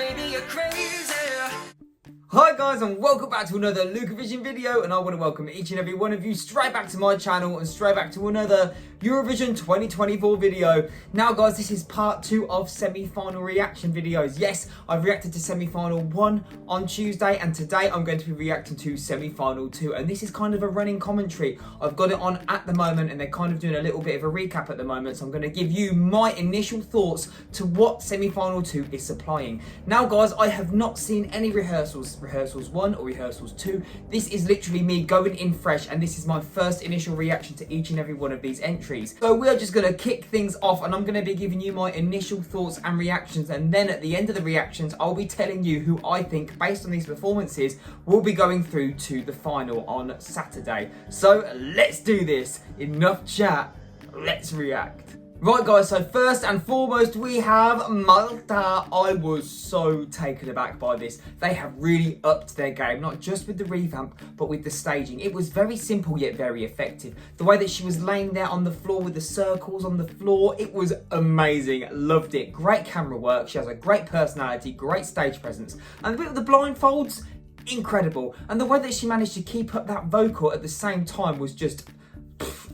baby, you're crazy. Hi guys, and welcome back to another Eurovision video, and I want to welcome each and every one of you straight back to my channel and straight back to another Eurovision 2024 video. Now guys, this is part 2 of semi-final reaction videos. Yes, I've reacted to semi-final 1 on Tuesday, and today I'm going to be reacting to semi-final 2, and this is kind of a running commentary. I've got it on at the moment and they're kind of doing a little bit of a recap at the moment, so I'm going to give you my initial thoughts to what semi-final 2 is supplying. Now guys, I have not seen any rehearsals 1 or rehearsals 2. This is literally me going in fresh, and this is my first initial reaction to each and every one of these entries. So we are just going to kick things off, and I'm going to be giving you my initial thoughts and reactions, and then at the end of the reactions I'll be telling you who I think, based on these performances, will be going through to the final on Saturday. So let's do this. Enough chat, let's react. Right guys, so first and foremost we have Malta. I was so taken aback by this. They have really upped their game, not just with the revamp, but with the staging. It was very simple yet very effective. The way that she was laying there on the floor with the circles on the floor, it was amazing. Loved it. Great camera work. She has a great personality, great stage presence. And the bit of the blindfolds, incredible. And the way that she managed to keep up that vocal at the same time was just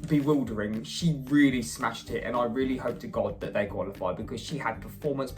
bewildering. She really smashed it, and I really hope to God that they qualify, because she had performance.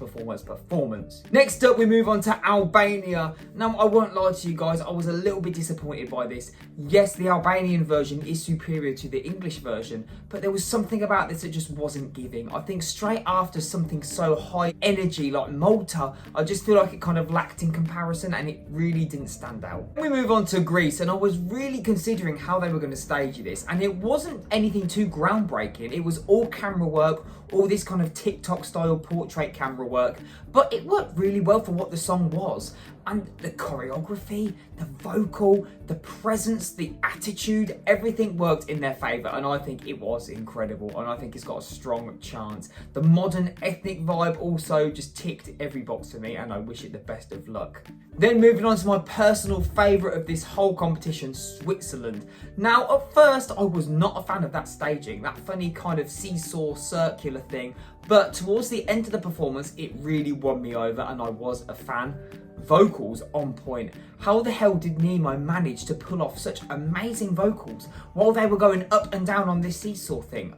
Next up we move on to Albania. Now I won't lie to you guys, I was a little bit disappointed by this. Yes, the Albanian version is superior to the English version, but there was something about this that just wasn't giving. I think straight after something so high energy like Malta, I just feel like it kind of lacked in comparison, and it really didn't stand out. We move on to Greece, and I was really considering how they were going to stage this, and it wasn't anything too groundbreaking. It was all camera work, all this kind of TikTok style portrait camera work, but it worked really well for what the song was. And the choreography, the vocal, the presence, the attitude, everything worked in their favour, and I think it was incredible, and I think it's got a strong chance. The modern ethnic vibe also just ticked every box for me, and I wish it the best of luck. Then moving on to my personal favourite of this whole competition, Switzerland. Now at first I was not a fan of that staging, that funny kind of seesaw circular thing, but towards the end of the performance it really won me over, and I was a fan. Vocals on point. How the hell did Nemo manage to pull off such amazing vocals while they were going up and down on this seesaw thing?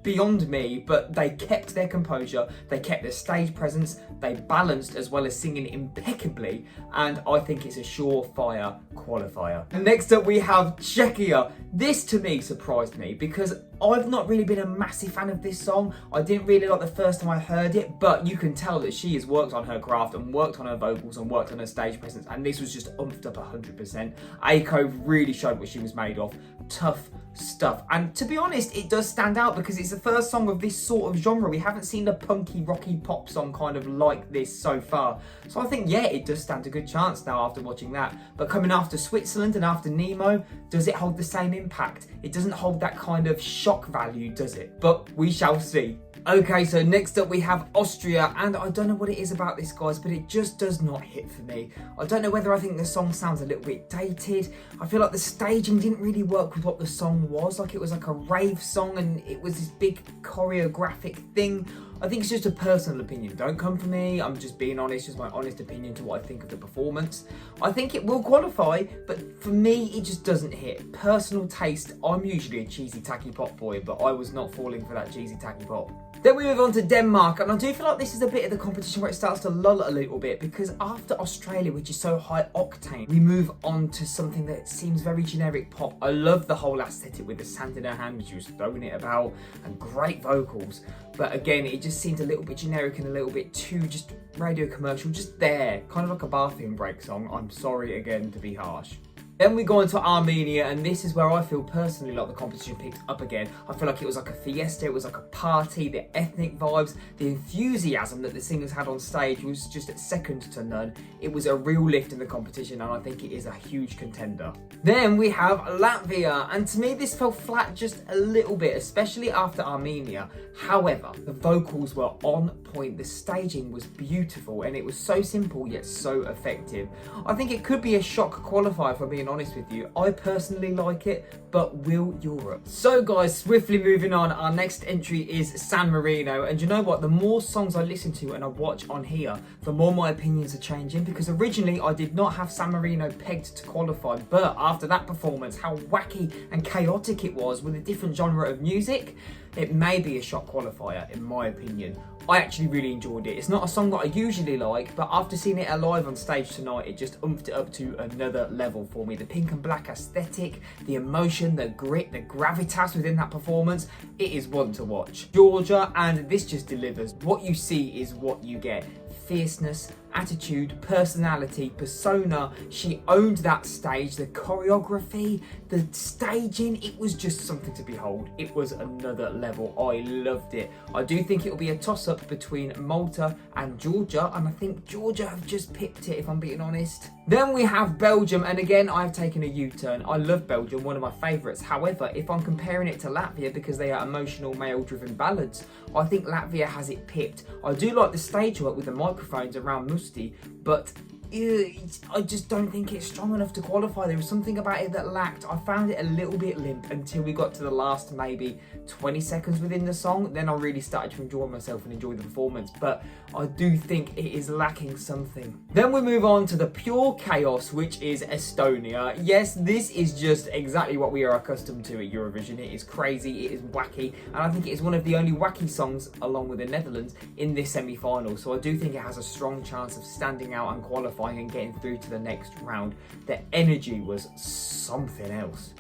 Beyond me, but they kept their composure, they kept their stage presence, they balanced as well as singing impeccably, and I think it's a surefire qualifier. And next up we have Czechia. This to me surprised me, because I've not really been a massive fan of this song. I didn't really like the first time I heard it, but you can tell that she has worked on her craft and worked on her vocals and worked on her stage presence, and this was just umphed up 100%. Aiko really showed what she was made of. Tough stuff, and to be honest, it does stand out because it's the first song of this sort of genre. We haven't seen a punky rocky pop song kind of like this so far, so I think yeah, it does stand a good chance now after watching that. But coming after Switzerland and after Nemo, does it hold the same impact? It doesn't hold that kind of shock value, does it? But we shall see. Okay, so next up we have Austria, and I don't know what it is about this, guys, but it just does not hit for me. I don't know whether I think the song sounds a little bit dated. I feel like the staging didn't really work with what the song was. Like, it was like a rave song and it was this big choreographic thing. I think it's just a personal opinion. Don't come for me. I'm just being honest, just my honest opinion to what I think of the performance. I think it will qualify, but for me, it just doesn't hit. Personal taste, I'm usually a cheesy tacky pop boy, but I was not falling for that cheesy tacky pop. Then we move on to Denmark, and I do feel like this is a bit of the competition where it starts to lull a little bit, because after Australia, which is so high octane, we move on to something that seems very generic pop. I love the whole aesthetic with the sand in her hand when she was throwing it about, and great vocals. But again, it just seemed a little bit generic and a little bit too just radio commercial, just there, kind of like a bathroom break song. I'm sorry again to be harsh. Then we go into Armenia, and this is where I feel personally like the competition picked up again. I feel like it was like a fiesta, it was like a party, the ethnic vibes, the enthusiasm that the singers had on stage was just second to none. It was a real lift in the competition, and I think it is a huge contender. Then we have Latvia, and to me this fell flat just a little bit, especially after Armenia. However, the vocals were on point, the staging was beautiful, and it was so simple yet so effective. I think it could be a shock qualifier, for being being honest with you. I personally like it, but will Europe? So guys, swiftly moving on, our next entry is San Marino. And you know what? The more songs I listen to and I watch on here, the more my opinions are changing, because originally I did not have San Marino pegged to qualify, but after that performance, how wacky and chaotic it was with a different genre of music, it may be a shock qualifier in my opinion. I actually really enjoyed it. It's not a song that I usually like, but after seeing it alive on stage tonight, it just umphed it up to another level for me. The pink and black aesthetic, the emotion, the grit, the gravitas within that performance, it is one to watch. Georgia, and this just delivers. What you see is what you get. Fierceness, attitude, personality, persona. She owned that stage. The choreography, the staging, it was just something to behold. It was another level. I loved it. I do think it'll be a toss-up between Malta and Georgia, and I think Georgia have just picked it, if I'm being honest. Then we have Belgium, and again, I've taken a U-turn. I love Belgium, one of my favourites. However, if I'm comparing it to Latvia, because they are emotional, male-driven ballads, I think Latvia has it pipped. I do like the stage work with the microphones around Musti, but I just don't think it's strong enough to qualify. There was something about it that lacked. I found it a little bit limp until we got to the last maybe 20 seconds within the song. Then I really started to enjoy myself and enjoy the performance, but I do think it is lacking something. Then we move on to the pure chaos, which is Estonia. Yes, this is just exactly what we are accustomed to at Eurovision. It is crazy, it is wacky, and I think it is one of the only wacky songs, along with the Netherlands, in this semi-final. So I do think it has a strong chance of standing out and qualifying and getting through to the next round. The energy was something else.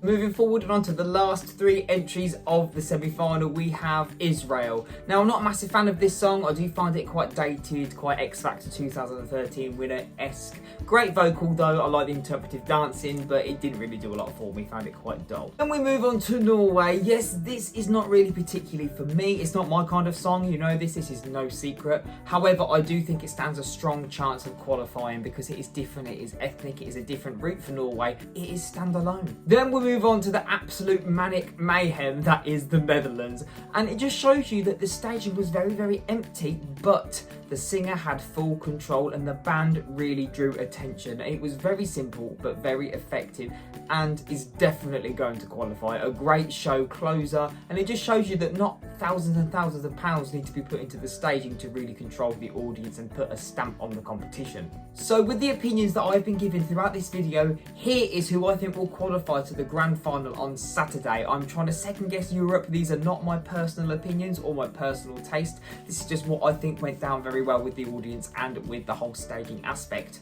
Moving forward and on to the last three entries of the semi-final, we have Israel. Now, I'm not a massive fan of this song. I do find it quite dated, quite X Factor 2013 winner-esque. Great vocal though, I like the interpretive dancing, but it didn't really do a lot for me, found it quite dull. Then we move on to Norway. Yes, this is not really particularly for me. It's not my kind of song, you know this is no secret. However, I do think it stands a strong chance of qualifying because it is different, it is ethnic, it is a different route for Norway, it is standalone. Then we move on to the absolute manic mayhem that is the Netherlands, and it just shows you that the staging was very empty, but the singer had full control and the band really drew attention. It was very simple but very effective and is definitely going to qualify. A great show closer, and it just shows you that not thousands and thousands of pounds need to be put into the staging to really control the audience and put a stamp on the competition. So with the opinions that I've been giving throughout this video, here is who I think will qualify to the grand final on Saturday. I'm trying to second guess Europe. These are not my personal opinions or my personal taste. This is just what I think went down very well with the audience and with the whole staging aspect.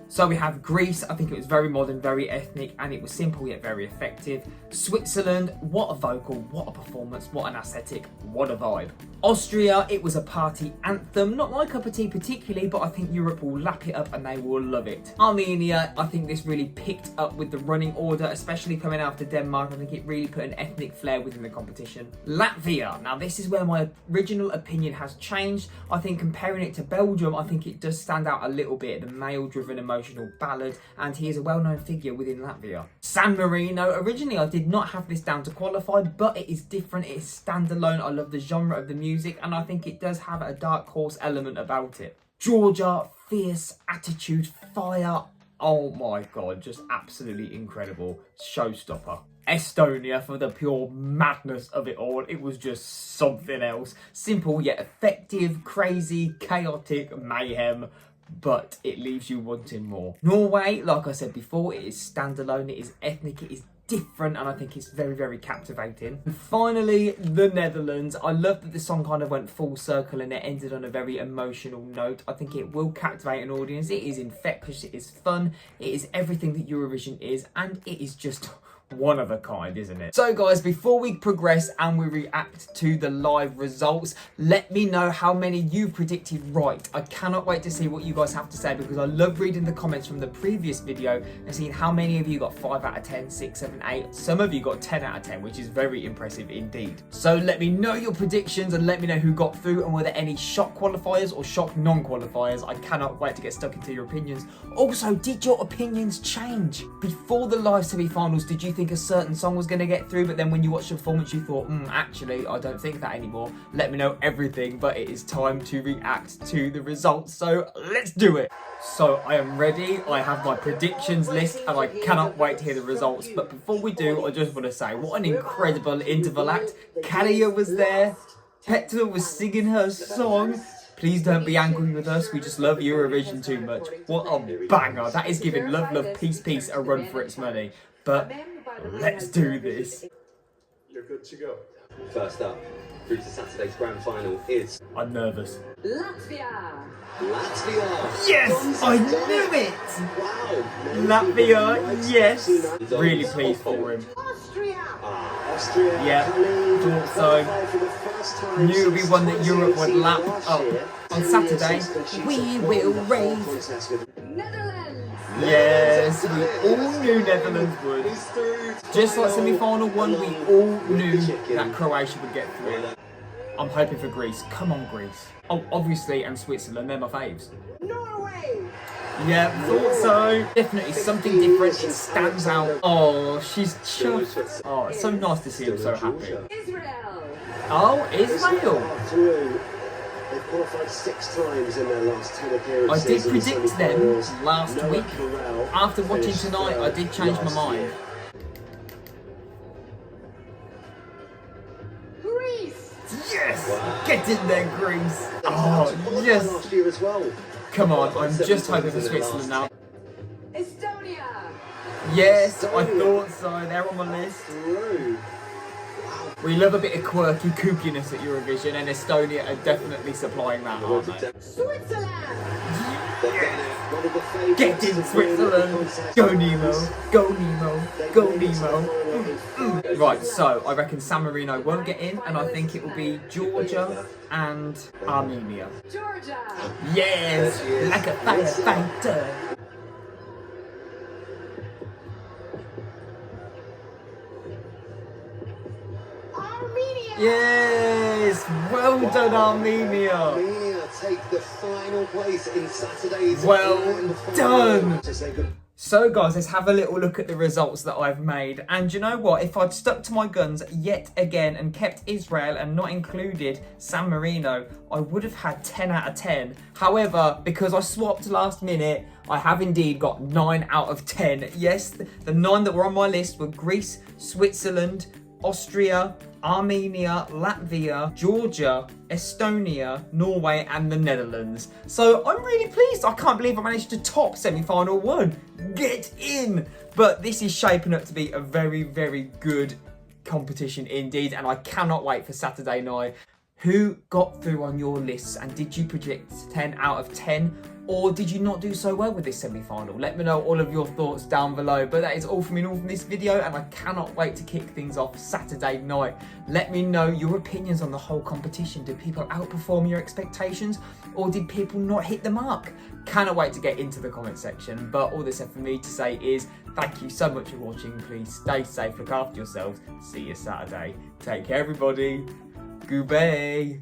So we have Greece. I think it was very modern, very ethnic, and it was simple yet very effective. Switzerland, what a vocal, what a performance, what an aesthetic, what a vibe. Austria, it was a party anthem. Not my cup of tea particularly, but I think Europe will lap it up and they will love it. Armenia, I think this really picked up with the running order, especially coming after Denmark. I think it really put an ethnic flair within the competition. Latvia, now this is where my original opinion has changed. I think comparing it to Belgium, I think it does stand out a little bit. The male-driven emotional ballad, and he is a well-known figure within Latvia. San Marino, originally I did not have this down to qualify, but it is different, it is standalone. I love the genre of the music, and I think it does have a dark horse element about it. Georgia, fierce attitude, fire, oh my god, just absolutely incredible. Showstopper. Estonia, for the pure madness of it all, it was just something else. Simple yet effective, crazy, chaotic mayhem, but it leaves you wanting more. Norway, like I said before, it is standalone, it is ethnic, it is different, and I think it's very captivating. And finally, the Netherlands. I love that the song kind of went full circle and it ended on a very emotional note. I think it will captivate an audience. It is infectious, it is fun, it is everything that Eurovision is, and it is just one of a kind, isn't it? So guys, before we progress and we react to the live results, let me know how many you predicted right. I cannot wait to see what you guys have to say, because I love reading the comments from the previous video and seeing how many of you got 5 out of 10, 6, 7, 8. Some of you got 10 out of 10, which is very impressive indeed. So let me know your predictions and let me know who got through, and were there any shock qualifiers or shock non-qualifiers. I cannot wait to get stuck into your opinions. Also, did your opinions change? Before the live semi-finals, did you think think a certain song was going to get through, but then when you watch the performance you thought, actually I don't think that anymore? Let me know everything, but it is time to react to the results, so let's do it. So I am ready, I have my predictions list and I cannot wait to hear the results. But before we do, I just want to say what an incredible interval act. Kalia was there, Petra was singing her song. Please don't be angry with us, we just love Eurovision too much. What a banger, that is giving Love Love Peace Peace a run for its money. But let's do this. You're good to go. First up, through to Saturday's grand final is... I'm nervous. Latvia! Yes! I knew it! Wow! Latvia, yes! Really pleased for him. Austria. Yeah, thought so. Knew it would be one that Europe would lap up. On Saturday, we will rave. Netherlands! Yes, we all knew Netherlands would. Just like semi-final one, we all knew that Croatia would get through. I'm hoping for Greece. Come on, Greece. Oh, obviously, and Switzerland, they're my faves. Norway! Yeah, thought so. Definitely something different. It stands out. Oh, she's chuffed. Oh, it's so nice to see him so happy. Israel! Oh, Israel. They've qualified 6 times in their last 10 I appearances. did predict them last week. After watching tonight, I did change my mind. Greece! Yes! Get in there, Greece. Oh, yes. Last year as well. Come on, I'm just hoping for Switzerland now. Estonia! Yes, I thought so. They're on my list. We love a bit of quirky kookiness at Eurovision, and Estonia are definitely supplying that, aren't they? Switzerland! Get in, Switzerland! Go Nemo! Go Nemo! Go Nemo! Right, so I reckon San Marino won't get in, and I think it will be Georgia and Armenia. Georgia! Yes! Like a firefighter! Armenia! Yes! Well done, Armenia! Armenia take the final place in Saturday's Well grand final. done! To say good. So guys, let's have a little look at the results that I've made. And you know what? If I'd stuck to my guns yet again and kept Israel and not included San Marino, I would have had 10 out of 10. However, because I swapped last minute, I have indeed got 9 out of 10. Yes, the 9 that were on my list were Greece, Switzerland, Austria, Armenia, Latvia, Georgia, Estonia, Norway and the Netherlands. So I'm really pleased. I can't believe I managed to top semi-final 1. Get in! But this is shaping up to be a very, very good competition indeed, and I cannot wait for Saturday night. Who got through on your lists, and did you predict 10 out of 10? Or did you not do so well with this semi-final? Let me know all of your thoughts down below. But that is all from me from this video, and I cannot wait to kick things off Saturday night. Let me know your opinions on the whole competition. Did people outperform your expectations, or did people not hit the mark? Cannot wait to get into the comment section. But all that's left for me to say is thank you so much for watching. Please stay safe, look after yourselves. See you Saturday. Take care, everybody. Goodbye.